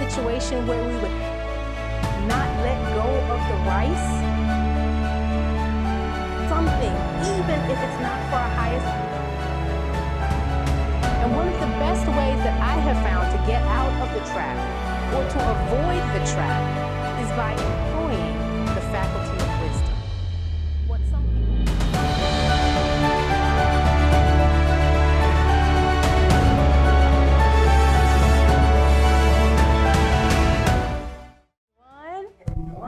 situation where we would not let go of the rice, something, even if it's not for our highest good. And one of the best ways that I have found to get out of the trap or to avoid the trap is by employing the faculty of wisdom. What some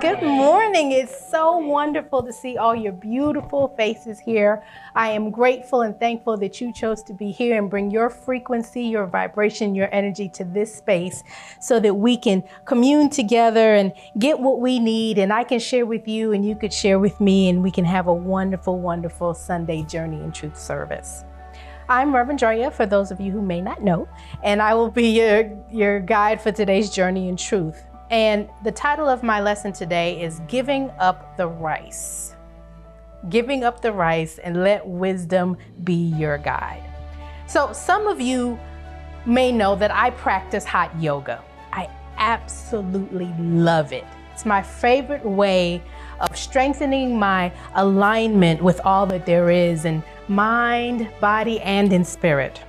Good morning. It's so wonderful to see all your beautiful faces here. I am grateful and thankful that you chose to be here and bring your frequency, your vibration, your energy to this space so that we can commune together and get what we need, and I can share with you and you could share with me, and we can have a wonderful, wonderful Sunday Journey in Truth service. I'm Rev Drea, for those of you who may not know, and I will be your guide for today's Journey in Truth. And the title of my lesson today is Giving Up the Rice. Giving up the rice and let wisdom be your guide. So some of you may know that I practice hot yoga. I absolutely love it. It's my favorite way of strengthening my alignment with all that there is in mind, body, and in spirit.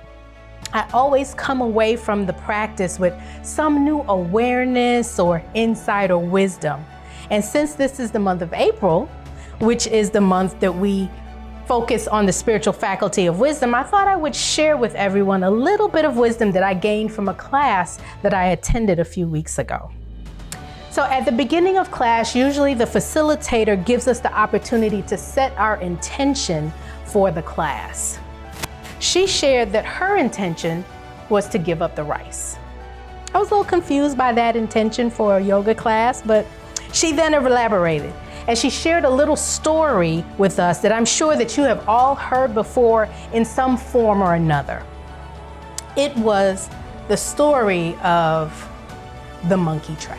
I always come away from the practice with some new awareness or insight or wisdom. And since this is the month of April, which is the month that we focus on the spiritual faculty of wisdom, I thought I would share with everyone a little bit of wisdom that I gained from a class that I attended a few weeks ago. So at the beginning of class, usually the facilitator gives us the opportunity to set our intention for the class. She shared that her intention was to give up the rice. I was a little confused by that intention for a yoga class, but she then elaborated, and she shared a little story with us that I'm sure that you have all heard before in some form or another. It was the story of the monkey trap.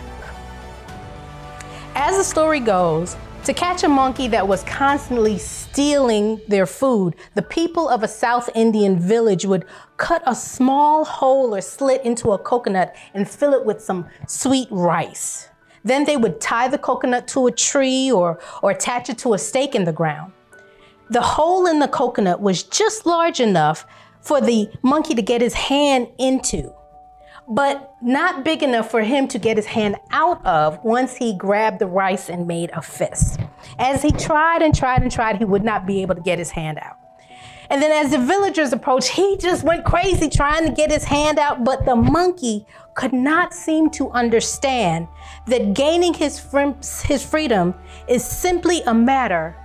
As the story goes, to catch a monkey that was constantly stealing their food, the people of a South Indian village would cut a small hole or slit into a coconut and fill it with some sweet rice. Then they would tie the coconut to a tree or attach it to a stake in the ground. The hole in the coconut was just large enough for the monkey to get his hand into, but not big enough for him to get his hand out of once he grabbed the rice and made a fist. As he tried and tried and tried, he would not be able to get his hand out. And then as the villagers approached, he just went crazy trying to get his hand out, but the monkey could not seem to understand that gaining his freedom is simply a matter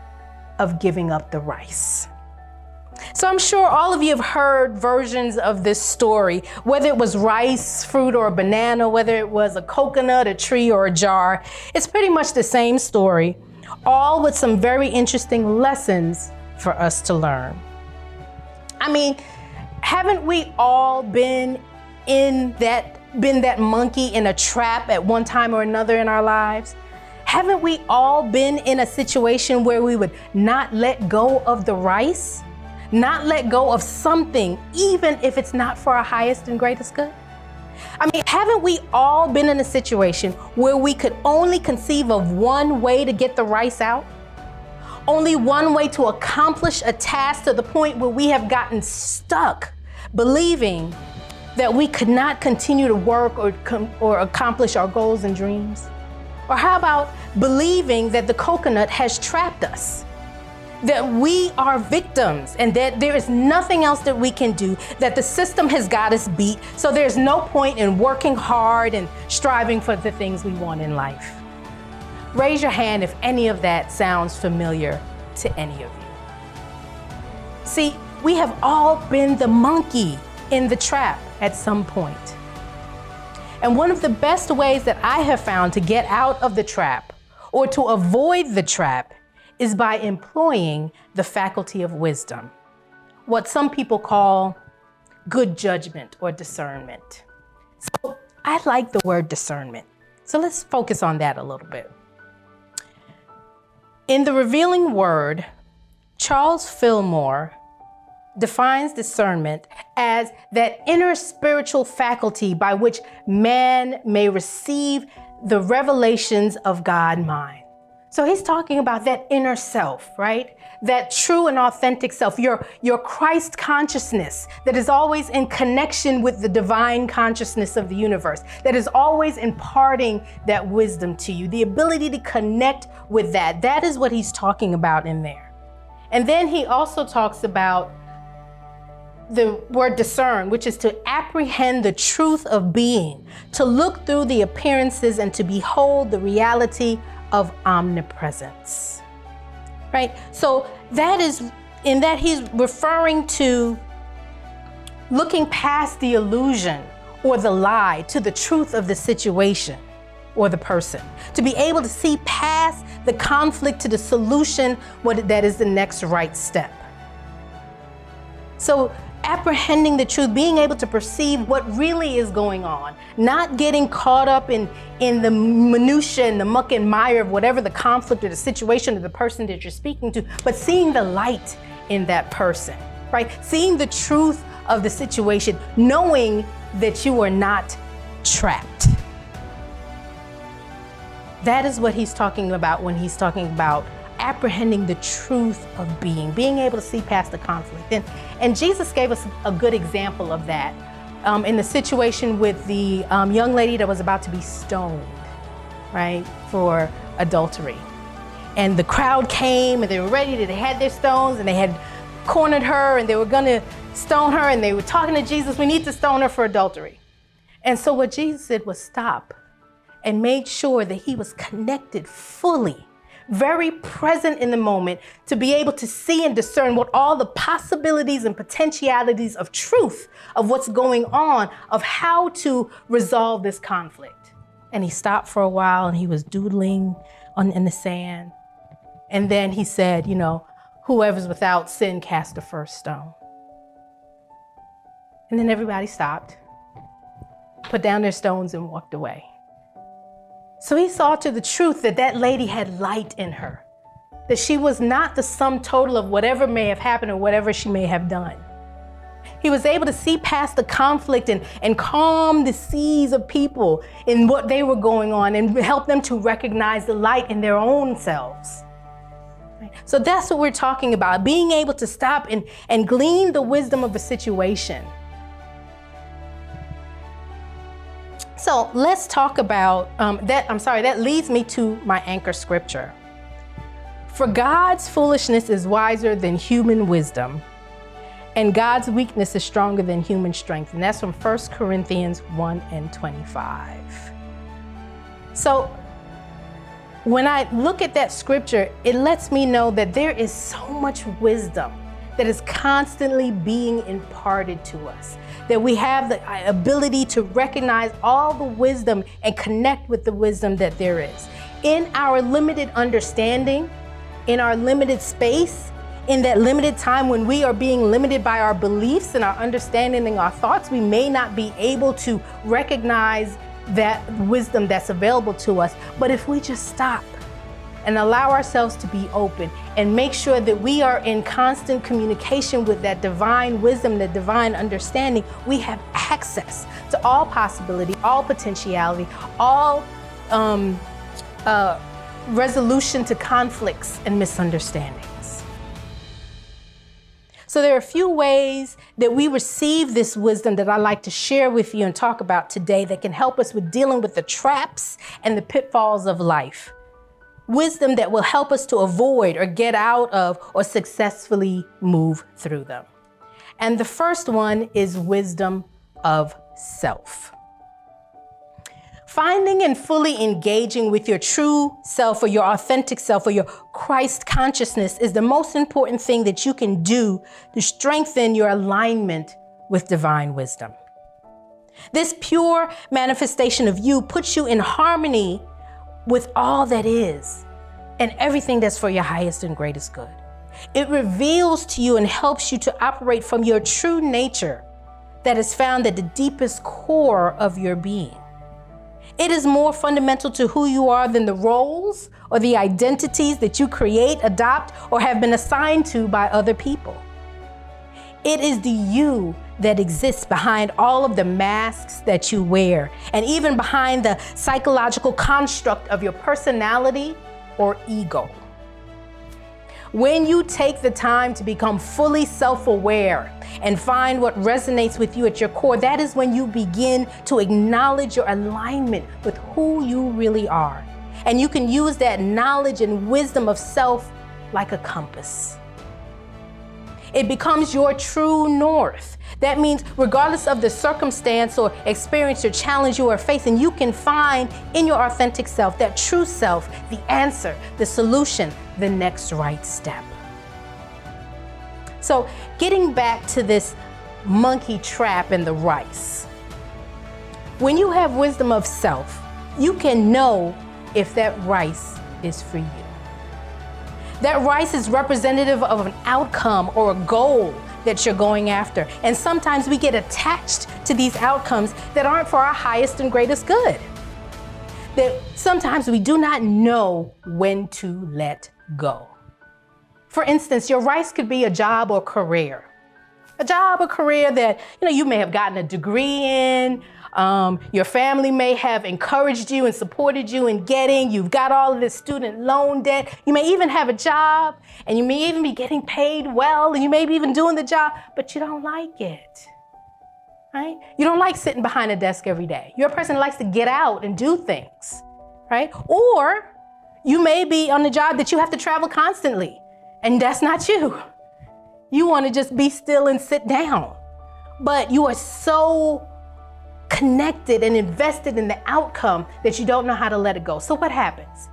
of giving up the rice. So I'm sure all of you have heard versions of this story, whether it was rice, fruit, or a banana, whether it was a coconut, a tree, or a jar. It's pretty much the same story, all with some very interesting lessons for us to learn. I mean, haven't we all been that monkey in a trap at one time or another in our lives? Haven't we all been in a situation where we would not let go of the rice? Not let go of something, even if it's not for our highest and greatest good? I mean, haven't we all been in a situation where we could only conceive of one way to get the rice out? Only one way to accomplish a task, to the point where we have gotten stuck believing that we could not continue to work or accomplish our goals and dreams? Or how about believing that the coconut has trapped us? That we are victims and that there is nothing else that we can do, that the system has got us beat, so there's no point in working hard and striving for the things we want in life. Raise your hand if any of that sounds familiar to any of you. See, we have all been the monkey in the trap at some point. And one of the best ways that I have found to get out of the trap or to avoid the trap is by employing the faculty of wisdom, what some people call good judgment or discernment. So I like the word discernment. So let's focus on that a little bit. In the revealing word, Charles Fillmore defines discernment as that inner spiritual faculty by which man may receive the revelations of God mind. So he's talking about that inner self, right? That true and authentic self, your Christ consciousness that is always in connection with the divine consciousness of the universe, that is always imparting that wisdom to you, the ability to connect with that. That is what he's talking about in there. And then he also talks about the word discern, which is to apprehend the truth of being, to look through the appearances and to behold the reality of omnipresence, right? So that is, in that he's referring to looking past the illusion or the lie to the truth of the situation or the person, to be able to see past the conflict to the solution, that is the next right step. So apprehending the truth, being able to perceive what really is going on, not getting caught up in the minutia and the muck and mire of whatever the conflict or the situation or the person that you're speaking to, but seeing the light in that person, right? Seeing the truth of the situation, knowing that you are not trapped. That is what he's talking about when he's talking about apprehending the truth of being able to see past the conflict. And Jesus gave us a good example of that in the situation with the young lady that was about to be stoned, right, for adultery. And the crowd came and they were ready, they had their stones and they had cornered her and they were gonna stone her and they were talking to Jesus, we need to stone her for adultery. And so what Jesus did was stop and made sure that he was connected fully, very present in the moment, to be able to see and discern what all the possibilities and potentialities of truth of what's going on, of how to resolve this conflict. And he stopped for a while and he was doodling in the sand. And then he said, whoever's without sin cast the first stone. And then everybody stopped, put down their stones and walked away. So he saw to the truth that that lady had light in her, that she was not the sum total of whatever may have happened or whatever she may have done. He was able to see past the conflict and calm the seas of people in what they were going on and help them to recognize the light in their own selves. So that's what we're talking about, being able to stop and glean the wisdom of a situation. So let's talk about that leads me to my anchor scripture. For God's foolishness is wiser than human wisdom, and God's weakness is stronger than human strength. And that's from 1 Corinthians 1:25. So when I look at that scripture, it lets me know that there is so much wisdom that is constantly being imparted to us, that we have the ability to recognize all the wisdom and connect with the wisdom that there is. In our limited understanding, in our limited space, in that limited time when we are being limited by our beliefs and our understanding and our thoughts, we may not be able to recognize that wisdom that's available to us. But if we just stop and allow ourselves to be open and make sure that we are in constant communication with that divine wisdom, that divine understanding, we have access to all possibility, all potentiality, all resolution to conflicts and misunderstandings. So there are a few ways that we receive this wisdom that I'd like to share with you and talk about today that can help us with dealing with the traps and the pitfalls of life. Wisdom that will help us to avoid or get out of or successfully move through them. And the first one is wisdom of self. Finding and fully engaging with your true self or your authentic self or your Christ consciousness is the most important thing that you can do to strengthen your alignment with divine wisdom. This pure manifestation of you puts you in harmony with all that is and everything that's for your highest and greatest good. It reveals to you and helps you to operate from your true nature that is found at the deepest core of your being. It is more fundamental to who you are than the roles or the identities that you create, adopt, or have been assigned to by other people. It is the you that exists behind all of the masks that you wear, and even behind the psychological construct of your personality or ego. When you take the time to become fully self-aware and find what resonates with you at your core, that is when you begin to acknowledge your alignment with who you really are. And you can use that knowledge and wisdom of self like a compass. It becomes your true north. That means regardless of the circumstance or experience or challenge you are facing, you can find in your authentic self, that true self, the answer, the solution, the next right step. So getting back to this monkey trap and the rice. When you have wisdom of self, you can know if that rice is for you. That rice is representative of an outcome or a goal that you're going after. And sometimes we get attached to these outcomes that aren't for our highest and greatest good. That sometimes we do not know when to let go. For instance, your rice could be a job or career. A job or career that you may have gotten a degree in. Your family may have encouraged you and supported you in getting. You've got all of this student loan debt. You may even have a job, and you may even be getting paid well, and you may be even doing the job, but you don't like it, right? You don't like sitting behind a desk every day. You're a person that likes to get out and do things, right? Or you may be on a job that you have to travel constantly, and that's not you. You want to just be still and sit down, but you are so connected and invested in the outcome that you don't know how to let it go. So what happens?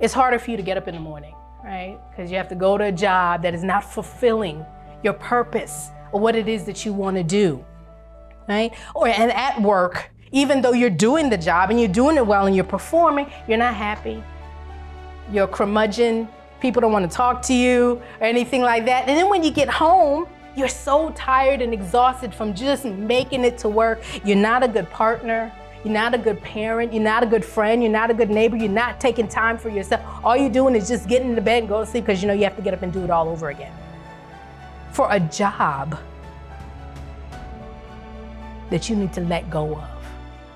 It's harder for you to get up in the morning, right? Because you have to go to a job that is not fulfilling your purpose or what it is that you want to do, right? And at work, even though you're doing the job and you're doing it well and you're performing, you're not happy. You're a curmudgeon. People don't want to talk to you or anything like that. And then when you get home, you're so tired and exhausted from just making it to work. You're not a good partner. You're not a good parent. You're not a good friend. You're not a good neighbor. You're not taking time for yourself. All you're doing is just getting into bed and go to sleep because you have to get up and do it all over again. For a job that you need to let go of.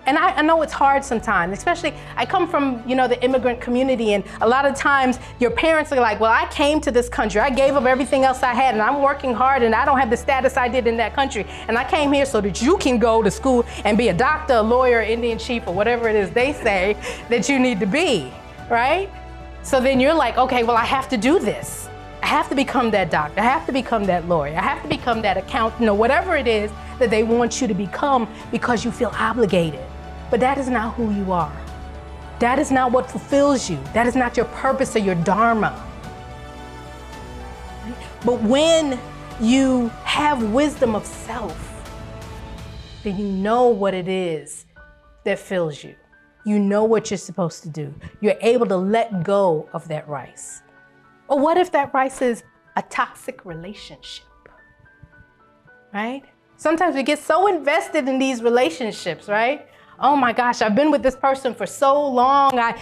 And I know it's hard sometimes, especially I come from, the immigrant community, and a lot of times your parents are like, well, I came to this country, I gave up everything else I had, and I'm working hard, and I don't have the status I did in that country, and I came here so that you can go to school and be a doctor, a lawyer, Indian chief, or whatever it is they say that you need to be, right? So then you're like, okay, well, I have to do this. I have to become that doctor, I have to become that lawyer, I have to become that accountant, or whatever it is that they want you to become because you feel obligated. But that is not who you are. That is not what fulfills you. That is not your purpose or your dharma. But when you have wisdom of self, then you know what it is that fills you. You know what you're supposed to do. You're able to let go of that rice. Or what if that rice is a toxic relationship, right? Sometimes we get so invested in these relationships, right? Oh my gosh, I've been with this person for so long. I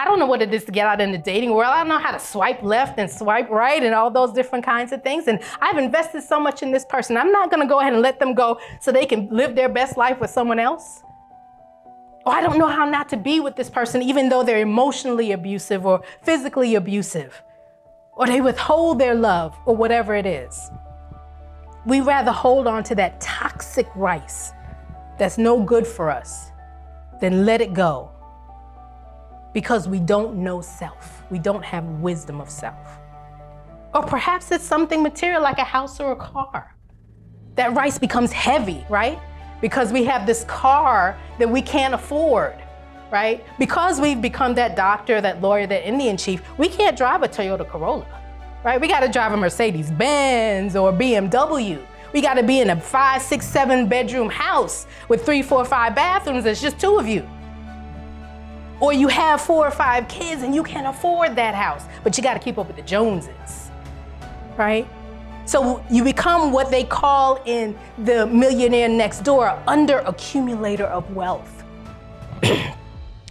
don't know what it is to get out in the dating world. I don't know how to swipe left and swipe right and all those different kinds of things. And I've invested so much in this person. I'm not going to go ahead and let them go so they can live their best life with someone else. Or I don't know how not to be with this person, even though they're emotionally abusive or physically abusive, or they withhold their love or whatever it is. We rather hold on to that toxic rice that's no good for us than let it go, because we don't know self. We don't have wisdom of self. Or perhaps it's something material like a house or a car. That rice becomes heavy, right? Because we have this car that we can't afford, right? Because we've become that doctor, that lawyer, that Indian chief, we can't drive a Toyota Corolla, right? We gotta drive a Mercedes-Benz or BMW. We got to be in a 5, 6, 7 bedroom house with 3, 4, 5 bathrooms. It's just 2 of you. Or you have 4 or 5 kids and you can't afford that house, but you got to keep up with the Joneses, right? So you become what they call in the Millionaire Next Door, an under accumulator of wealth.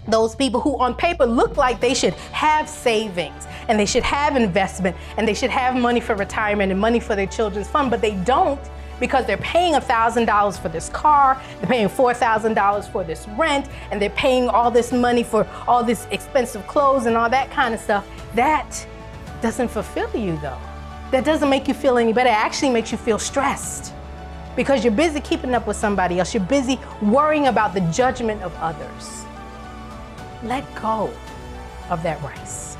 Those people who on paper look like they should have savings and they should have investment and they should have money for retirement and money for their children's fund, but they don't because they're paying $1,000 for this car, they're paying $4,000 for this rent, and they're paying all this money for all this expensive clothes and all that kind of stuff. That doesn't fulfill you though. That doesn't make you feel any better. It actually makes you feel stressed because you're busy keeping up with somebody else. You're busy worrying about the judgment of others. Let go of that rice.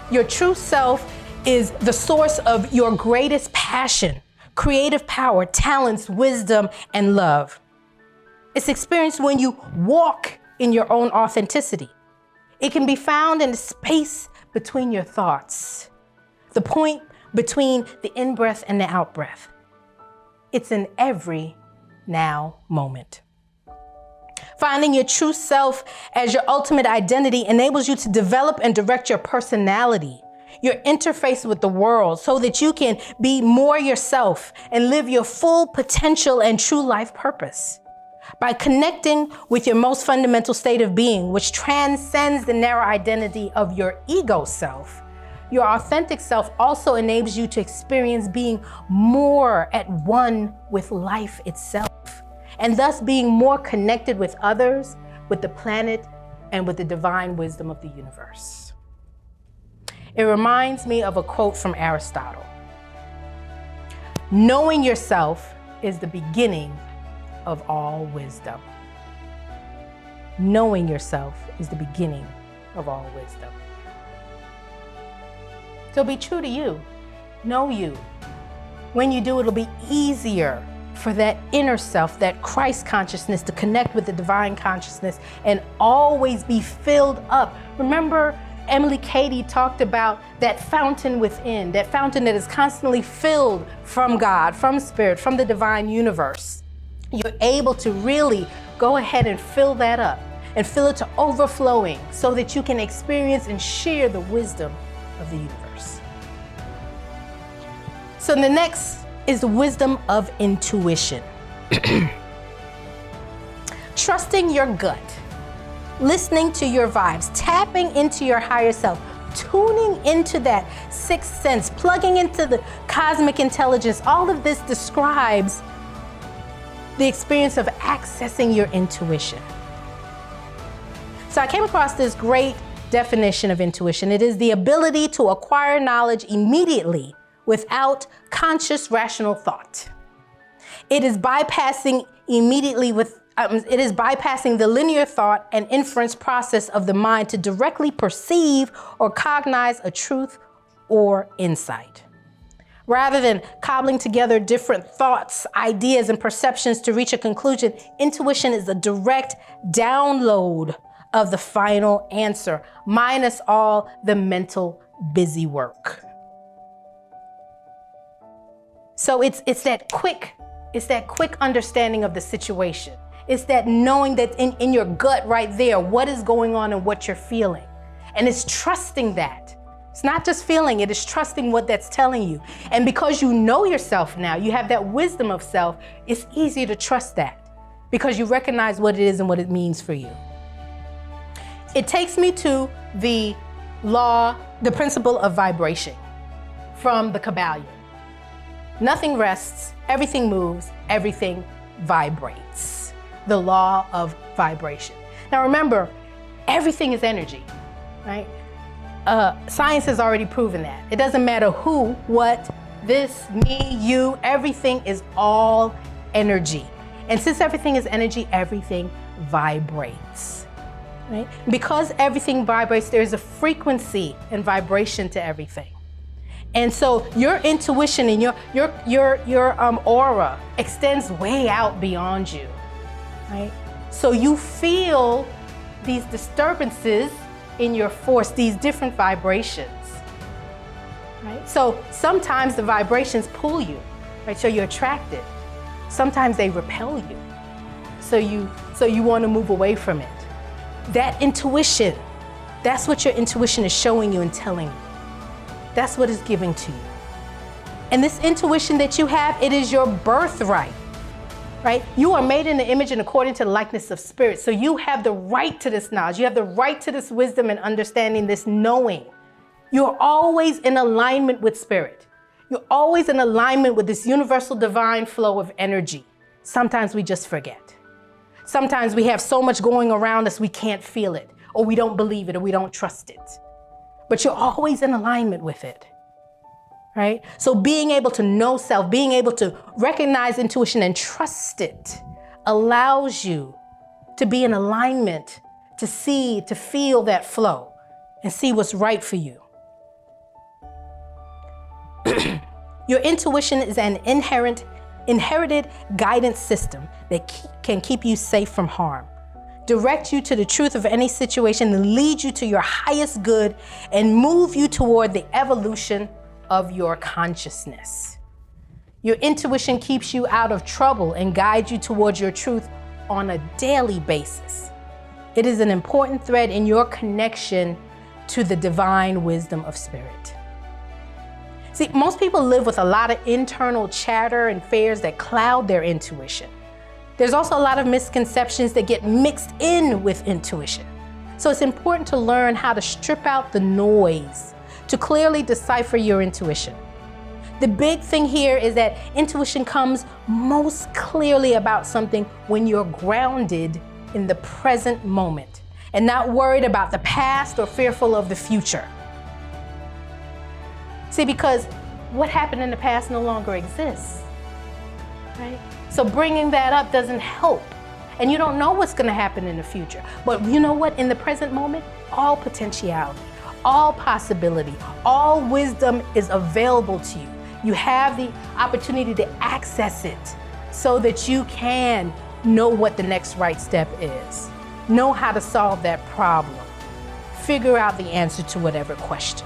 Your true self is the source of your greatest passion, creative power, talents, wisdom, and love. It's experienced when you walk in your own authenticity. It can be found in the space between your thoughts, the point between the in-breath and the out-breath. It's in every now moment. Finding your true self as your ultimate identity enables you to develop and direct your personality, your interface with the world, so that you can be more yourself and live your full potential and true life purpose. By connecting with your most fundamental state of being, which transcends the narrow identity of your ego self, your authentic self also enables you to experience being more at one with life itself, and thus being more connected with others, with the planet, and with the divine wisdom of the universe. It reminds me of a quote from Aristotle. Knowing yourself is the beginning of all wisdom. Knowing yourself is the beginning of all wisdom. So be true to you. Know you. When you do, it'll be easier for that inner self, that Christ consciousness, to connect with the divine consciousness and always be filled up. Remember, Emily Cady talked about that fountain within, that fountain that is constantly filled from God, from Spirit, from the divine universe. You're able to really go ahead and fill that up and fill it to overflowing so that you can experience and share the wisdom of the universe. So the next is the wisdom of intuition. Trusting your gut, listening to your vibes, tapping into your higher self, tuning into that sixth sense, plugging into the cosmic intelligence. All of this describes the experience of accessing your intuition. So I came across this great definition of intuition. It is the ability to acquire knowledge immediately without conscious rational thought. It is bypassing the linear thought and inference process of the mind to directly perceive or cognize a truth or insight. Rather than cobbling together different thoughts, ideas, and perceptions to reach a conclusion, intuition is a direct download of the final answer, minus all the mental busy work. So it's that quick understanding of the situation. It's that knowing that in your gut right there, what is going on and what you're feeling. And it's trusting that. It's not just feeling it, it's trusting what that's telling you. And because you know yourself now, you have that wisdom of self, it's easier to trust that because you recognize what it is and what it means for you. It takes me to the principle of vibration from the Kabbalion. Nothing rests, everything moves, everything vibrates. The law of vibration. Now remember, everything is energy, right? Science has already proven that. It doesn't matter who, what, this, me, you, everything is all energy. And since everything is energy, everything vibrates, right? Because everything vibrates, there's a frequency and vibration to everything. And so your intuition and your aura extends way out beyond you, right? So you feel these disturbances in your force, these different vibrations, right? So sometimes the vibrations pull you, right? So you're attracted. Sometimes they repel you. So you want to move away from it. That intuition, that's what your intuition is showing you and telling you. That's what it's giving to you. And this intuition that you have, it is your birthright, right? You are made in the image and according to the likeness of spirit. So you have the right to this knowledge. You have the right to this wisdom and understanding, this knowing. You're always in alignment with spirit. You're always in alignment with this universal divine flow of energy. Sometimes we just forget. Sometimes we have so much going around us we can't feel it, or we don't believe it, or we don't trust it. But you're always in alignment with it, right? So being able to know self, being able to recognize intuition and trust it allows you to be in alignment, to see, to feel that flow and see what's right for you. Your intuition is an inherited guidance system that can keep you safe from harm, direct you to the truth of any situation, and lead you to your highest good and move you toward the evolution of your consciousness. Your intuition keeps you out of trouble and guides you towards your truth on a daily basis. It is an important thread in your connection to the divine wisdom of spirit. See, most people live with a lot of internal chatter and fears that cloud their intuition. There's also a lot of misconceptions that get mixed in with intuition. So it's important to learn how to strip out the noise to clearly decipher your intuition. The big thing here is that intuition comes most clearly about something when you're grounded in the present moment and not worried about the past or fearful of the future. See, because what happened in the past no longer exists, right? So bringing that up doesn't help. And you don't know what's going to happen in the future. But you know what? In the present moment, all potentiality, all possibility, all wisdom is available to you. You have the opportunity to access it so that you can know what the next right step is, know how to solve that problem, figure out the answer to whatever question.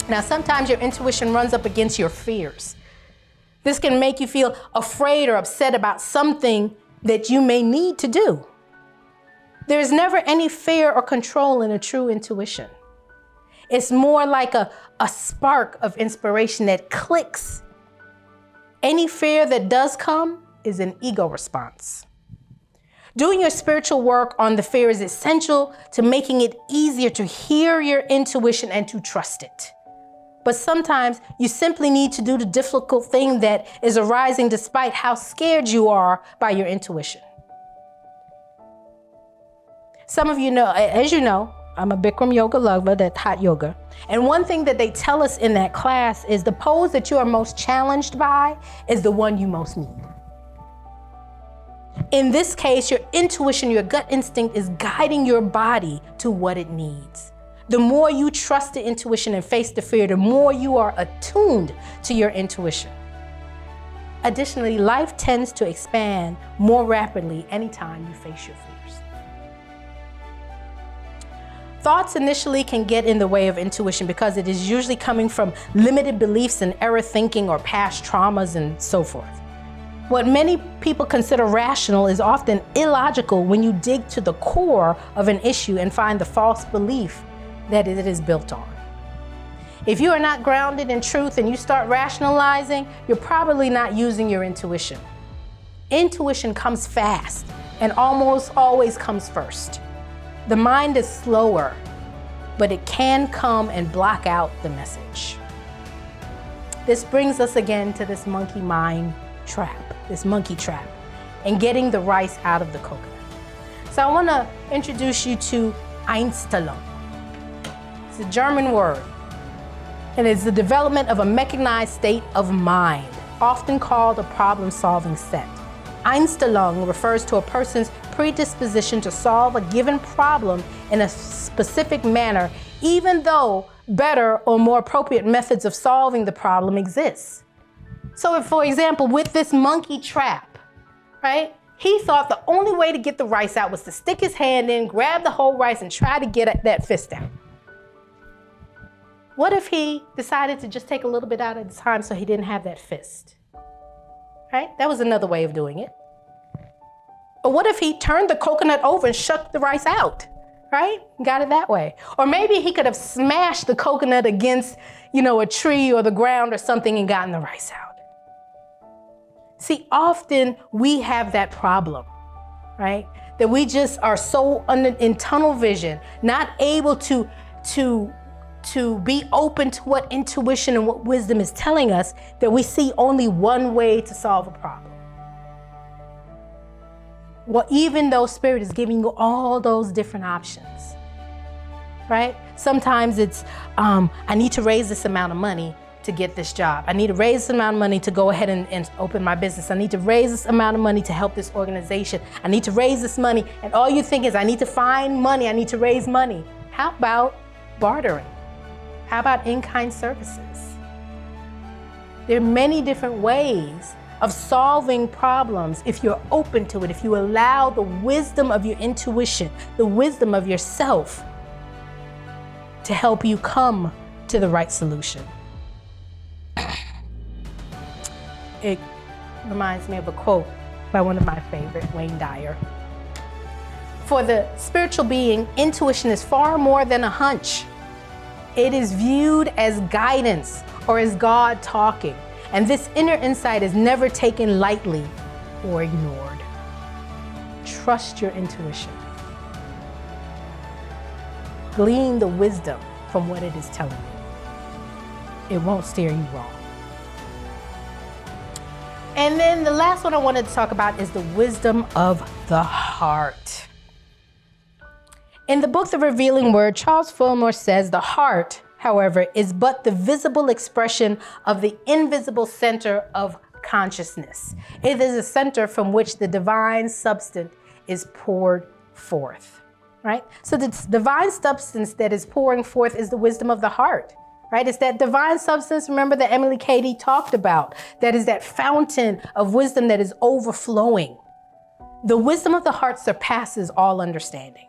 Now, sometimes your intuition runs up against your fears. This can make you feel afraid or upset about something that you may need to do. There's never any fear or control in a true intuition. It's more like a spark of inspiration that clicks. Any fear that does come is an ego response. Doing your spiritual work on the fear is essential to making it easier to hear your intuition and to trust it. But sometimes you simply need to do the difficult thing that is arising despite how scared you are by your intuition. Some of you know, as you know, I'm a Bikram yoga lover, that's hot yoga. And one thing that they tell us in that class is the pose that you are most challenged by is the one you most need. In this case, your intuition, your gut instinct is guiding your body to what it needs. The more you trust the intuition and face the fear, the more you are attuned to your intuition. Additionally, life tends to expand more rapidly anytime you face your fears. Thoughts initially can get in the way of intuition because it is usually coming from limited beliefs and error thinking or past traumas and so forth. What many people consider rational is often illogical when you dig to the core of an issue and find the false belief that it is built on. If you are not grounded in truth and you start rationalizing, you're probably not using your intuition. Intuition comes fast and almost always comes first. The mind is slower, but it can come and block out the message. This brings us again to this monkey mind trap, this monkey trap, and getting the rice out of the coconut. So I want to introduce you to Einstellung. It's a German word, and it's the development of a mechanized state of mind, often called a problem-solving set. Einstellung refers to a person's predisposition to solve a given problem in a specific manner, even though better or more appropriate methods of solving the problem exist. So if, for example, with this monkey trap, right, he thought the only way to get the rice out was to stick his hand in, grab the whole rice, and try to get that fist out. What if he decided to just take a little bit out at a time so he didn't have that fist? Right? That was another way of doing it. Or what if he turned the coconut over and shook the rice out? Right? Got it that way. Or maybe he could have smashed the coconut against, a tree or the ground or something and gotten the rice out. See, often we have that problem, right? That we just are so in tunnel vision, not able to to be open to what intuition and what wisdom is telling us, that we see only one way to solve a problem. Well, even though Spirit is giving you all those different options, right? Sometimes it's, I need to raise this amount of money to get this job. I need to raise this amount of money to go ahead and open my business. I need to raise this amount of money to help this organization. I need to raise this money. And all you think is, I need to find money. I need to raise money. How about bartering? How about in-kind services? There are many different ways of solving problems if you're open to it, if you allow the wisdom of your intuition, the wisdom of yourself to help you come to the right solution. It reminds me of a quote by one of my favorite, Wayne Dyer. For the spiritual being, intuition is far more than a hunch. It is viewed as guidance or as God talking. And this inner insight is never taken lightly or ignored. Trust your intuition. Glean the wisdom from what it is telling you. It won't steer you wrong. And then the last one I wanted to talk about is the wisdom of the heart. In the book, The Revealing Word, Charles Fillmore says the heart, however, is but the visible expression of the invisible center of consciousness. It is a center from which the divine substance is poured forth, right? So the divine substance that is pouring forth is the wisdom of the heart, right? It's that divine substance, remember, that Emily Cady talked about, that is that fountain of wisdom that is overflowing. The wisdom of the heart surpasses all understanding.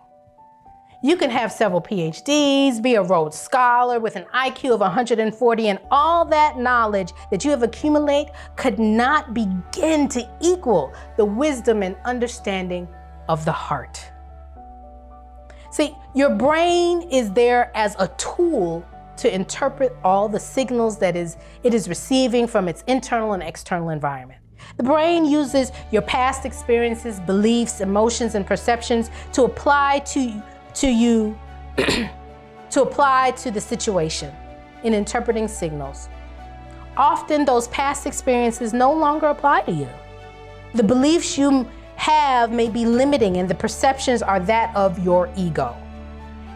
You can have several PhDs, be a Rhodes Scholar with an IQ of 140, and all that knowledge that you have accumulated could not begin to equal the wisdom and understanding of the heart. See, your brain is there as a tool to interpret all the signals that it is receiving from its internal and external environment. The brain uses your past experiences, beliefs, emotions, and perceptions to apply to the situation in interpreting signals. Often those past experiences no longer apply to you. The beliefs you have may be limiting, and the perceptions are that of your ego.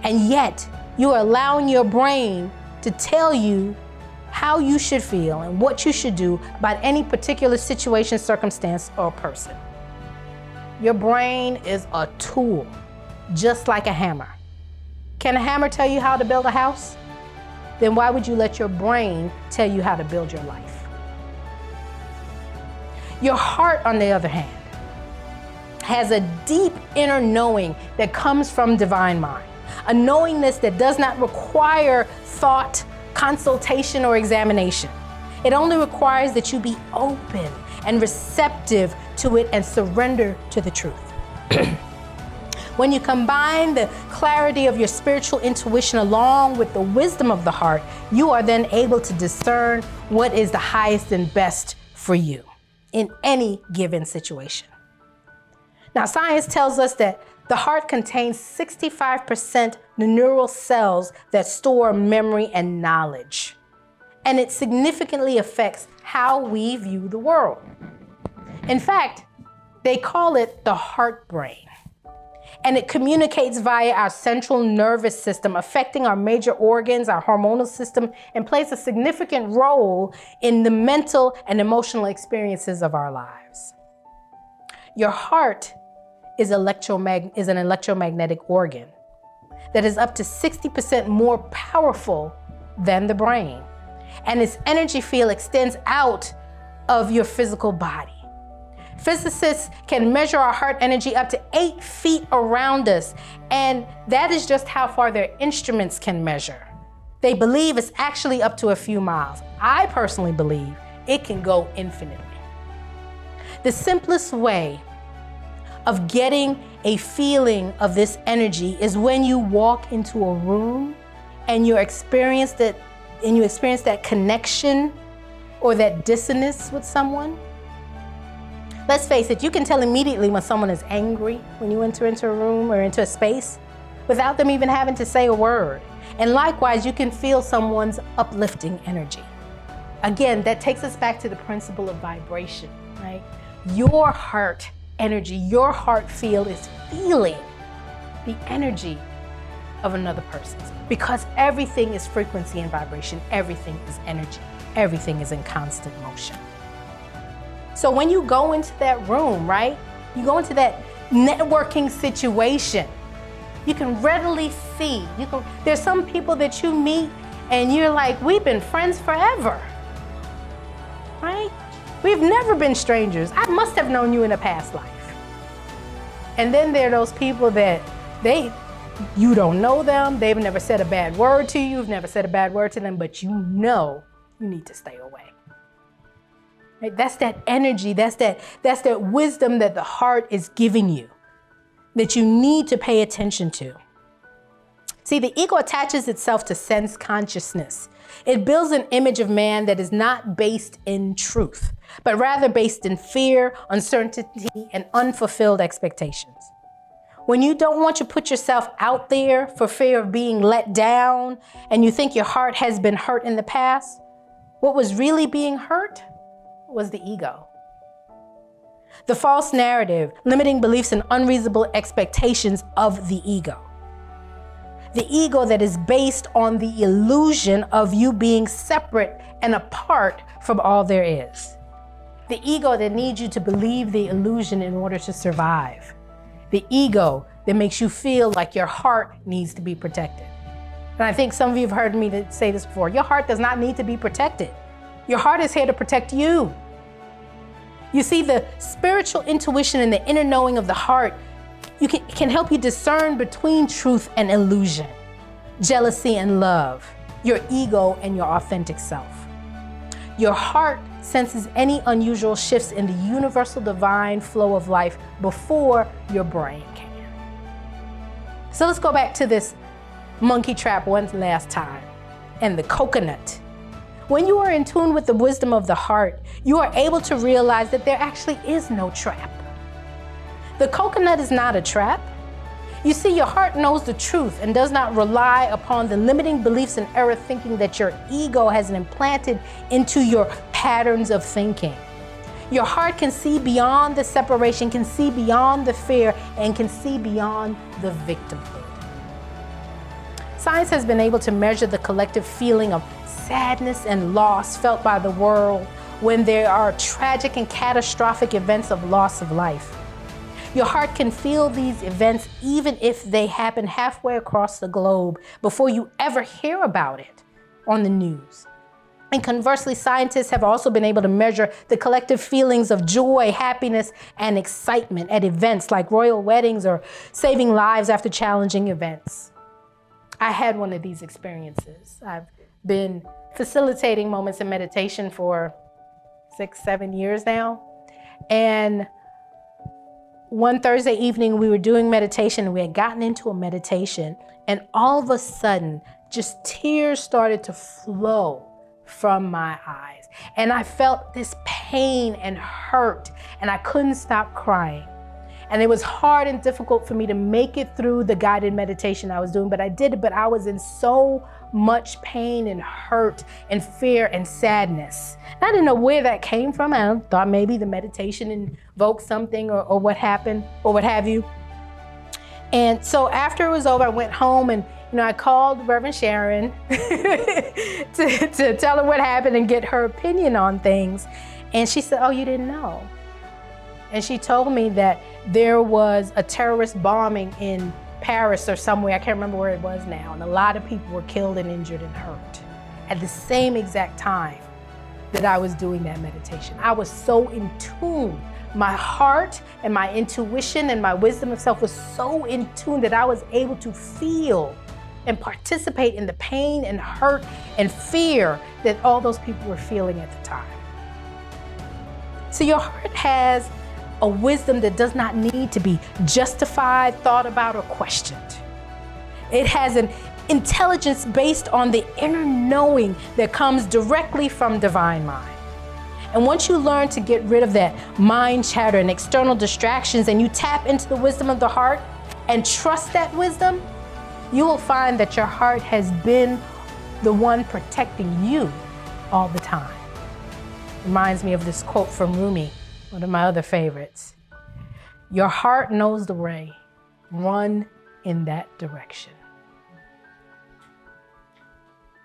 And yet you are allowing your brain to tell you how you should feel and what you should do about any particular situation, circumstance, or person. Your brain is a tool, just like a hammer. Can a hammer tell you how to build a house? Then why would you let your brain tell you how to build your life? Your heart, on the other hand, has a deep inner knowing that comes from divine mind, a knowingness that does not require thought, consultation, or examination. It only requires that you be open and receptive to it and surrender to the truth. When you combine the clarity of your spiritual intuition along with the wisdom of the heart, you are then able to discern what is the highest and best for you in any given situation. Now, science tells us that the heart contains 65% the neural cells that store memory and knowledge, and it significantly affects how we view the world. In fact, they call it the heart brain. And it communicates via our central nervous system, affecting our major organs, our hormonal system, and plays a significant role in the mental and emotional experiences of our lives. Your heart is an electromagnetic organ that is up to 60% more powerful than the brain. And its energy field extends out of your physical body. Physicists can measure our heart energy up to 8 feet around us, and that is just how far their instruments can measure. They believe it's actually up to a few miles. I personally believe it can go infinitely. The simplest way of getting a feeling of this energy is when you walk into a room and you experience that connection or that dissonance with someone. Let's face it, you can tell immediately when someone is angry when you enter into a room or into a space, without them even having to say a word. And likewise, you can feel someone's uplifting energy. Again, that takes us back to the principle of vibration, right? Your heart energy, your heart field is feeling the energy of another person's, because everything is frequency and vibration. Everything is energy. Everything is in constant motion. So when you go into that room, right? You go into that networking situation, you can readily see, there's some people that you meet and you're like, we've been friends forever, right? We've never been strangers. I must have known you in a past life. And then there are those people that you don't know them, they've never said a bad word to you, you've never said a bad word to them, but you know you need to stay away. Right? That's that energy, that's that wisdom that the heart is giving you, that you need to pay attention to. See, the ego attaches itself to sense consciousness. It builds an image of man that is not based in truth, but rather based in fear, uncertainty, and unfulfilled expectations. When you don't want to put yourself out there for fear of being let down, and you think your heart has been hurt in the past, what was really being hurt was the ego. The false narrative, limiting beliefs, and unreasonable expectations of the ego. The ego that is based on the illusion of you being separate and apart from all there is. The ego that needs you to believe the illusion in order to survive. The ego that makes you feel like your heart needs to be protected. And I think some of you have heard me say this before. Your heart does not need to be protected. Your heart is here to protect you. You see, the spiritual intuition and the inner knowing of the heart can help you discern between truth and illusion, jealousy and love, your ego and your authentic self. Your heart senses any unusual shifts in the universal divine flow of life before your brain can. So let's go back to this monkey trap one last time and the coconut. When you are in tune with the wisdom of the heart, you are able to realize that there actually is no trap. The coconut is not a trap. You see, your heart knows the truth and does not rely upon the limiting beliefs and error thinking that your ego has implanted into your patterns of thinking. Your heart can see beyond the separation, can see beyond the fear, and can see beyond the victimhood. Science has been able to measure the collective feeling of sadness and loss felt by the world when there are tragic and catastrophic events of loss of life. Your heart can feel these events even if they happen halfway across the globe before you ever hear about it on the news. And conversely, scientists have also been able to measure the collective feelings of joy, happiness, and excitement at events like royal weddings or saving lives after challenging events. I had one of these experiences. I've been facilitating moments of meditation for 6-7 years now. And one Thursday evening, we were doing meditation. We had gotten into a meditation, and all of a sudden, just tears started to flow from my eyes. And I felt this pain and hurt, and I couldn't stop crying. And it was hard and difficult for me to make it through the guided meditation I was doing, but I did it. But I was in so much pain and hurt and fear and sadness. And I didn't know where that came from. I thought maybe the meditation invoked something or what happened or what have you. And so after it was over, I went home and I called Reverend Sharon to tell her what happened and get her opinion on things. And she said, "Oh, you didn't know." And she told me that there was a terrorist bombing in Paris or somewhere, I can't remember where it was now, and a lot of people were killed and injured and hurt at the same exact time that I was doing that meditation. I was so in tune. My heart and my intuition and my wisdom of self was so in tune that I was able to feel and participate in the pain and hurt and fear that all those people were feeling at the time. So your heart has a wisdom that does not need to be justified, thought about, or questioned. It has an intelligence based on the inner knowing that comes directly from divine mind. And once you learn to get rid of that mind chatter and external distractions, and you tap into the wisdom of the heart and trust that wisdom, you will find that your heart has been the one protecting you all the time. Reminds me of this quote from Rumi, one of my other favorites. Your heart knows the way. Run in that direction.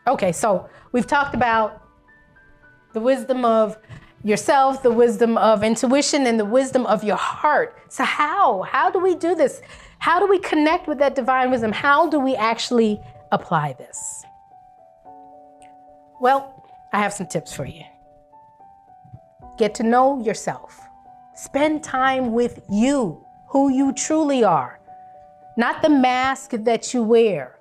Okay, so we've talked about the wisdom of yourself, the wisdom of intuition, and the wisdom of your heart. So how do we do this? How do we connect with that divine wisdom? How do we actually apply this? Well, I have some tips for you. Get to know yourself. Spend time with you, who you truly are, not the mask that you wear.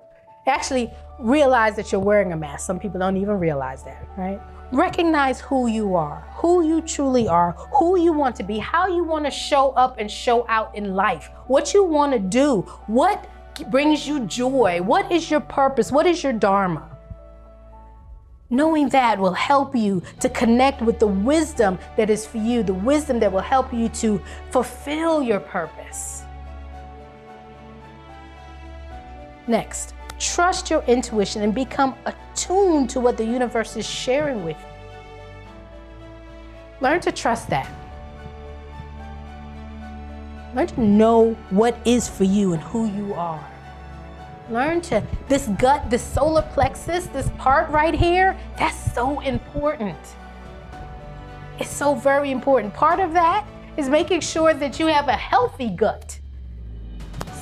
Actually, realize that you're wearing a mask. Some people don't even realize that, right? Recognize who you are, who you truly are, who you want to be, how you want to show up and show out in life, what you want to do, what brings you joy, what is your purpose, what is your dharma. Knowing that will help you to connect with the wisdom that is for you, the wisdom that will help you to fulfill your purpose. Next, trust your intuition and become attuned to what the universe is sharing with you. Learn to trust that. Learn to know what is for you and who you are. Learn to, this gut, this solar plexus, this part right here, that's so important. It's so very important. Part of that is making sure that you have a healthy gut.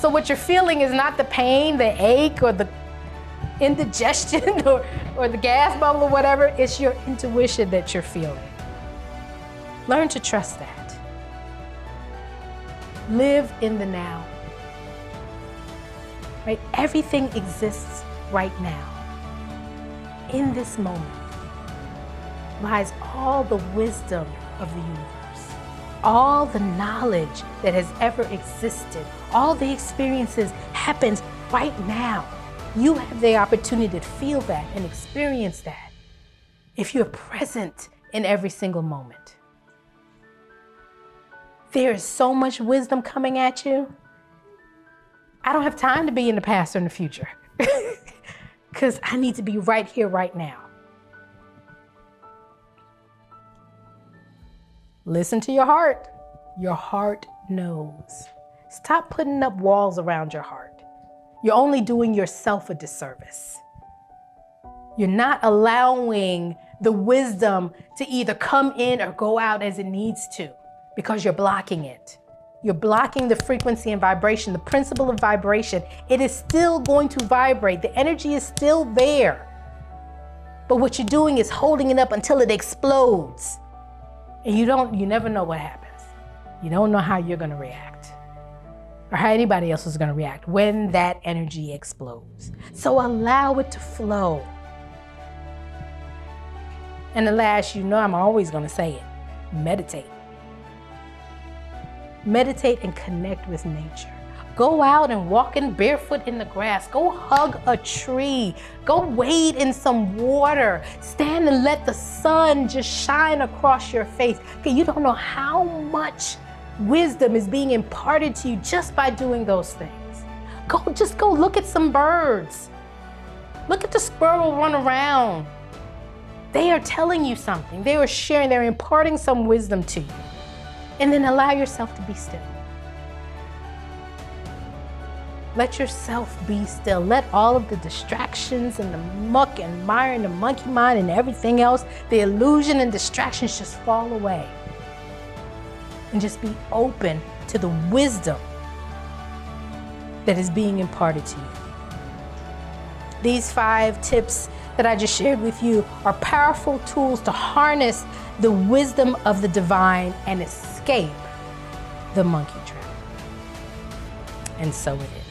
So what you're feeling is not the pain, the ache, or the indigestion, or the gas bubble or whatever. It's your intuition that you're feeling. Learn to trust that. Live in the now. Right? Everything exists right now. In this moment lies all the wisdom of the universe, all the knowledge that has ever existed, all the experiences happens right now. You have the opportunity to feel that and experience that if you're present in every single moment. There is so much wisdom coming at you. I don't have time to be in the past or in the future because I need to be right here, right now. Listen to your heart. Your heart knows. Stop putting up walls around your heart. You're only doing yourself a disservice. You're not allowing the wisdom to either come in or go out as it needs to because you're blocking it. You're blocking the frequency and vibration, the principle of vibration. It is still going to vibrate. The energy is still there. But what you're doing is holding it up until it explodes. And you never know what happens. You don't know how you're going to react or how anybody else is going to react when that energy explodes. So allow it to flow. And the last, I'm always going to say it, meditate. Meditate and connect with nature. Go out and walk in barefoot in the grass. Go hug a tree. Go wade in some water. Stand and let the sun just shine across your face. Okay, you don't know how much wisdom is being imparted to you just by doing those things. Just go look at some birds. Look at the squirrel run around. They are telling you something. They are sharing, they're imparting some wisdom to you. And then allow yourself to be still. Let yourself be still. Let all of the distractions and the muck and mire and the monkey mind and everything else, the illusion and distractions just fall away. And just be open to the wisdom that is being imparted to you. These 5 tips that I just shared with you are powerful tools to harness the wisdom of the divine and escape the monkey trap. And so it is.